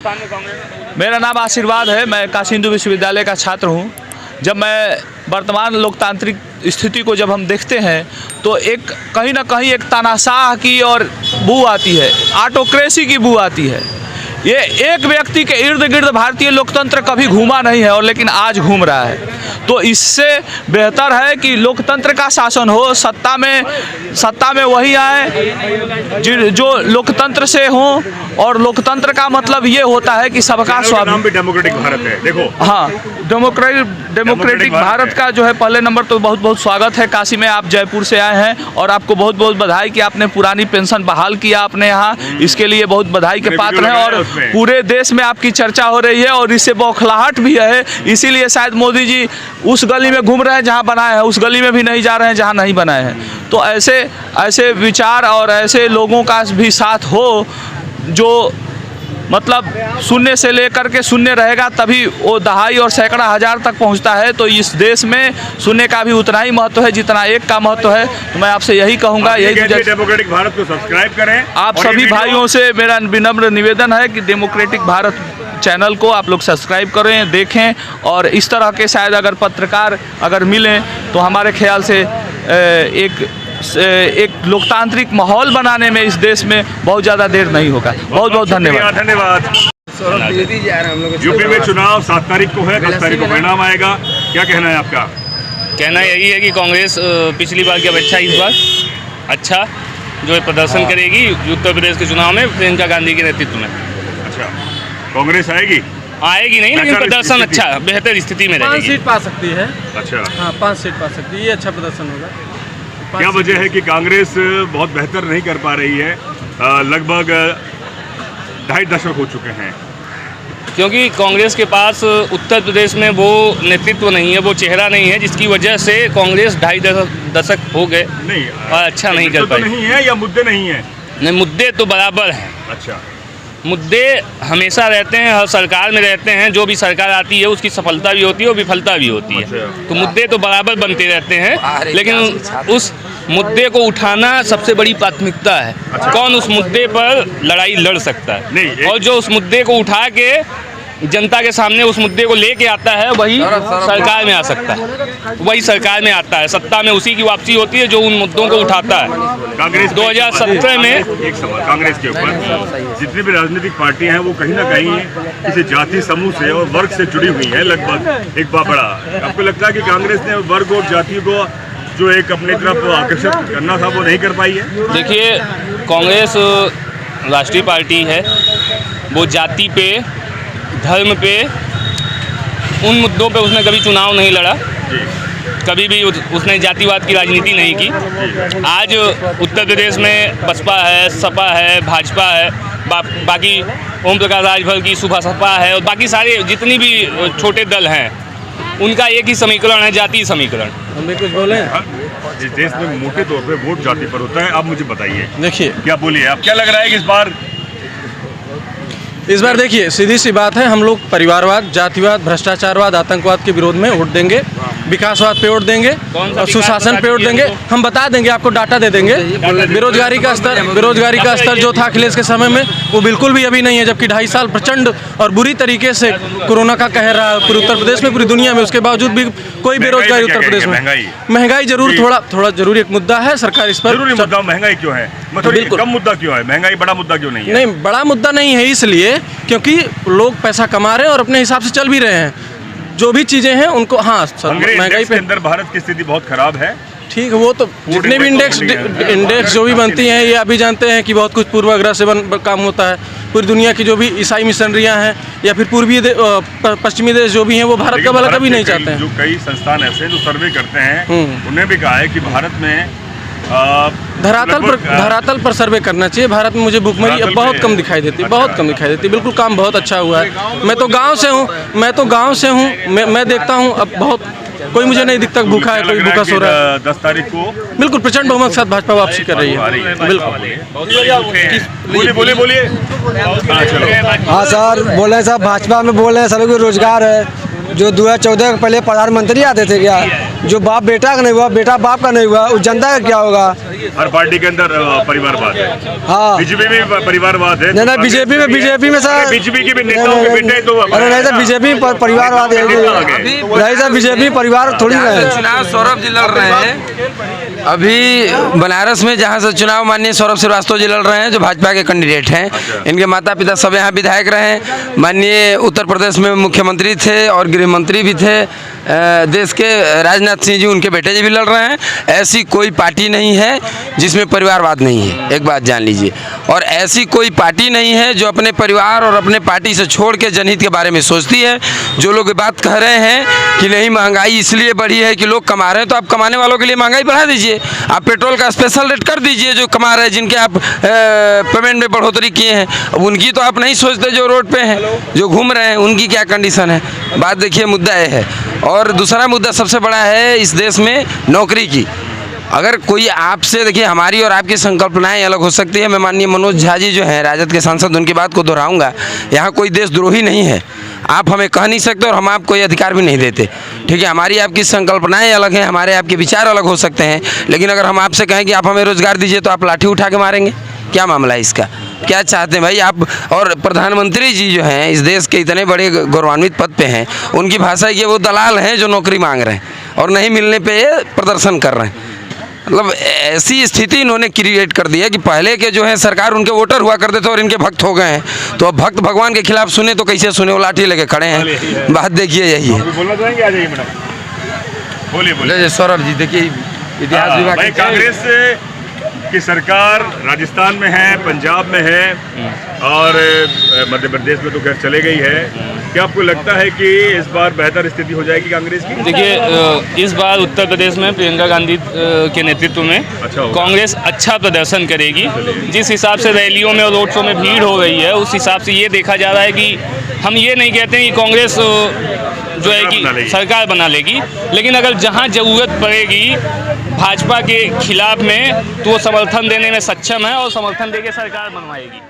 मेरा नाम आशीर्वाद है, मैं काशी हिंदू विश्वविद्यालय का छात्र हूँ। जब मैं वर्तमान लोकतांत्रिक स्थिति को जब हम देखते हैं तो एक कहीं ना कहीं एक तानाशाह की और बू आती है, ऑटोक्रेसी की बू आती है। ये एक व्यक्ति के इर्द गिर्द भारतीय लोकतंत्र कभी घूमा नहीं है और लेकिन आज घूम रहा है। तो इससे बेहतर है कि लोकतंत्र का शासन हो, सत्ता में वही आए जो लोकतंत्र से हों। और लोकतंत्र का मतलब ये होता है कि सबका स्वाभिमान भी डेमोक्रेटिक भारत है। देखो, हाँ, डेमोक्रेटिक भारत का जो है पहले नंबर तो बहुत बहुत स्वागत है। काशी में आप जयपुर से आए हैं और आपको बहुत बहुत बधाई कि आपने पुरानी पेंशन बहाल किया अपने यहाँ, इसके लिए बहुत बधाई के पात्र हैं। और पूरे देश में आपकी चर्चा हो रही है और इससे बौखलाहट भी है, इसीलिए शायद मोदी जी उस गली में घूम रहे हैं जहाँ बनाए हैं, उस गली में भी नहीं जा रहे हैं जहाँ नहीं बनाए हैं। तो ऐसे विचार और ऐसे लोगों का भी साथ हो जो मतलब शून्य से लेकर के शून्य रहेगा, तभी वो दहाई और सैकड़ा हजार तक पहुंचता है। तो इस देश में शून्य का भी उतना ही महत्व है जितना एक का महत्व है। तो मैं आपसे यही कहूँगा, यही डेमोक्रेटिक भारत को सब्सक्राइब करें। आप सभी भाइयों से मेरा विनम्र निवेदन है कि डेमोक्रेटिक भारत चैनल को आप लोग सब्सक्राइब करें, देखें। और इस तरह के शायद अगर पत्रकार अगर मिलें तो हमारे ख्याल से एक लोकतांत्रिक माहौल बनाने में इस देश में बहुत ज़्यादा देर नहीं होगा। बहुत बहुत धन्यवाद। यूपी में चुनाव 7 तारीख को है, 10 तारीख को परिणाम आएगा, क्या कहना है आपका? कहना यही है कि कांग्रेस पिछली बार की अपेक्षा इस बार अच्छा जो है प्रदर्शन करेगी उत्तर प्रदेश के चुनाव में प्रियंका गांधी के नेतृत्व में। अच्छा, कांग्रेस आएगी नहीं, लेकिन प्रदर्शन अच्छा बेहतर स्थिति में रहेगी। 5 सीट पा सकती है। अच्छा, हाँ, 5 सीट पा सकती है, ये अच्छा प्रदर्शन होगा। क्या वजह है कि कांग्रेस बहुत बेहतर नहीं कर पा रही है? लगभग 2.5 दशक हो चुके हैं। क्योंकि कांग्रेस के पास उत्तर प्रदेश में वो नेतृत्व नहीं है, वो चेहरा नहीं है, जिसकी वजह से कांग्रेस 2.5 दशक हो गए नहीं और अच्छा नहीं कर पाई। नहीं है या मुद्दे नहीं है? नहीं, मुद्दे तो बराबर हैं। अच्छा, मुद्दे हमेशा रहते हैं, हर सरकार में रहते हैं। जो भी सरकार आती है उसकी सफलता भी होती है और विफलता भी होती है। तो मुद्दे तो बराबर बनते रहते हैं, लेकिन उस मुद्दे को उठाना सबसे बड़ी प्राथमिकता है। कौन उस मुद्दे पर लड़ाई लड़ सकता है और जो उस मुद्दे को उठा के जनता के सामने उस मुद्दे को लेके आता है वही सरकार में आ सकता है, वही सरकार में आता है। सत्ता में उसी की वापसी होती है जो उन मुद्दों को उठाता है। कांग्रेस 2017 में एक सवाल कांग्रेस के ऊपर, जितनी भी राजनीतिक पार्टियां हैं वो कहीं ना कहीं किसी जाति समूह से और वर्ग से जुड़ी हुई है, लगभग एक बड़ा। आपको लगता है कि कांग्रेस ने वर्ग और जाति को जो एक अपनी तरफ आकर्षित करना था वो नहीं कर पाई है? देखिए, कांग्रेस राष्ट्रीय पार्टी है, वो जाति पे, धर्म पे, उन मुद्दों पे उसने कभी चुनाव नहीं लड़ा, कभी भी उसने जातिवाद की राजनीति नहीं की। आज उत्तर प्रदेश में बसपा है, सपा है, भाजपा है, बाकी ओम प्रकाश राजभर की सुबह सपा है और बाकी सारे जितनी भी छोटे दल हैं उनका एक ही समीकरण है, जातीय समीकरण। हम भी कुछ बोले? इस देश में मोटे तौर पे वोट जाति पर होता है। आप मुझे बताइए, देखिए, क्या बोलिए आप, क्या लग रहा है कि इस बार देखिए, सीधी सी बात है, हम लोग परिवारवाद, जातिवाद, भ्रष्टाचारवाद, आतंकवाद के विरोध में वोट देंगे, विकासवाद पे वोट देंगे और सुशासन पे वोट देंगे। हम बता देंगे, आपको डाटा दे देंगे। बेरोजगारी का स्तर जो था अखिलेश के समय में वो बिल्कुल भी अभी नहीं है, जबकि 2.5 साल प्रचंड और बुरी तरीके से कोरोना का कहर रहा पूरे उत्तर प्रदेश में, पूरी दुनिया में। उसके बावजूद भी कोई बेरोजगारी उत्तर प्रदेश में। महंगाई जरूर थोड़ा जरूर एक मुद्दा है, सरकार इस पर। महंगाई क्यों है? मतलब कम मुद्दा क्यों है? महंगाई बड़ा मुद्दा क्यों नहीं है? नहीं, बड़ा मुद्दा नहीं है इसलिए क्योंकि लोग पैसा कमा रहे हैं और अपने हिसाब से चल भी रहे हैं। जो भी चीज़ें हैं उनको, हाँ, महंगाई पे अंदर भारत की स्थिति बहुत खराब है। ठीक है, वो तो जितने भी इंडेक्स जो भी बनती हैं, ये अभी जानते हैं कि बहुत कुछ पूर्वाग्रह से काम होता है। पूरी दुनिया की जो भी ईसाई मिशनरियाँ हैं या फिर पूर्वी पश्चिमी देश जो भी हैं, वो भारत का भला कभी नहीं चाहते हैं। जो कई संस्थान ऐसे जो सर्वे करते हैं उन्हें भी कहा है कि भारत में धरातल पर सर्वे करना चाहिए। भारत में मुझे भूखमरी अब बहुत कम दिखाई देती है, बहुत कम दिखाई देती है। बिल्कुल काम बहुत अच्छा हुआ है। मैं तो गांव से हूँ, मैं देखता हूँ अब बहुत कोई मुझे नहीं दिखता भूखा है, कोई भूखा सो रहा है। 10 तारीख को बिल्कुल प्रचंड बहुमत के साथ भाजपा वापसी कर रही है। बिल्कुल, बोलिए। हाँ सर, बोल रहे हैं साहब, भाजपा में बोल रहे हैं सभी को रोजगार है। जो 2014 के पहले प्रधानमंत्री आते थे क्या, जो बाप बेटा का नहीं हुआ, बेटा बाप का नहीं हुआ, उस जनता का क्या होगा? हर पार्टी के अंदर परिवारवाद है। हाँ बीजेपी में परिवारवाद है। नहीं नहीं बीजेपी में सर बीजेपी के भी नेताओं के बेटे तो अरे नहीं सर बीजेपी परिवारवाद है नहीं सर बीजेपी परिवार थोड़ी ना है। चुनाव सौरभ जी लड़ रहे हैं अभी बनारस में, जहां से चुनाव माननीय सौरभ श्रीवास्तव जी लड़ रहे हैं जो भाजपा के कैंडिडेट हैं। इनके माता पिता सब यहाँ विधायक रहे हैं। माननीय उत्तर प्रदेश में मुख्यमंत्री थे और गृह मंत्री भी थे देश के, राजनाथ सिंह जी उनके बेटे जी भी लड़ रहे हैं। ऐसी कोई पार्टी नहीं है जिसमें परिवारवाद नहीं है, एक बात जान लीजिए। और ऐसी कोई पार्टी नहीं है जो अपने परिवार और अपने पार्टी से छोड़ के जनहित के बारे में सोचती है। जो लोग बात कह रहे हैं कि नहीं महंगाई इसलिए बढ़ी है कि लोग कमा रहे हैं, तो आप कमाने वालों के लिए महंगाई बढ़ा दीजिए। आप पेट्रोल का स्पेशल रेट कर दीजिए जो कमा रहे हैं, जिनके आप पेमेंट में बढ़ोतरी किए हैं। अब उनकी तो आप नहीं सोचते, जो रोड पे हैं, जो घूम रहे हैं, उनकी क्या कंडीशन है। बात देखिए, मुद्दा यह है। और दूसरा मुद्दा सबसे बड़ा है इस देश में नौकरी की। अगर कोई आपसे, देखिए हमारी और आपकी संकल्पनाएं अलग हो सकती है। मैं माननीय मनोज झा जी जो हैं राजद के सांसद, उनकी बात को दोहराऊंगा। यहाँ कोई देशद्रोही नहीं है, आप हमें कह नहीं सकते और हम आपको ये अधिकार भी नहीं देते, ठीक है। हमारी आपकी संकल्पनाएं अलग हैं, हमारे आपके विचार अलग हो सकते हैं, लेकिन अगर हम आपसे कहें कि आप हमें रोजगार दीजिए तो आप लाठी उठा के मारेंगे। क्या मामला है इसका, क्या चाहते हैं भाई आप। और प्रधानमंत्री जी जो हैं इस देश के इतने बड़े गौरवान्वित पद पे हैं, उनकी भाषा ये वो दलाल हैं जो नौकरी मांग रहे हैं और नहीं मिलने पे ये प्रदर्शन कर रहे हैं। मतलब ऐसी स्थिति इन्होंने क्रिएट कर दी है कि पहले के जो है सरकार उनके वोटर हुआ करते थे और इनके भक्त हो गए हैं। तो अब भक्त भगवान के खिलाफ सुने तो कैसे सुने, वो लाठी लेके खड़े हैं। बात देखिए यही है। बोलना चाहेंगे, आ जाइए मैडम, बोलिए। सौरभ जी देखिए, इतिहास विभाग भाई कांग्रेस की सरकार राजस्थान में है, पंजाब में है और मध्य प्रदेश में तो खैर चले गई है। क्या आपको लगता है कि इस बार बेहतर स्थिति हो जाएगी कांग्रेस की? देखिए, इस बार उत्तर प्रदेश में प्रियंका गांधी के नेतृत्व में कांग्रेस अच्छा प्रदर्शन करेगी। जिस हिसाब से रैलियों में और रोड शो में भीड़ हो रही है, उस हिसाब से ये देखा जा रहा है कि हम ये नहीं कहते हैं कि कांग्रेस जो है कि सरकार बना लेगी, लेकिन अगर जहाँ ज़रूरत पड़ेगी भाजपा के खिलाफ में तो वो समर्थन देने में सक्षम है और समर्थन देके सरकार बनवाएगी।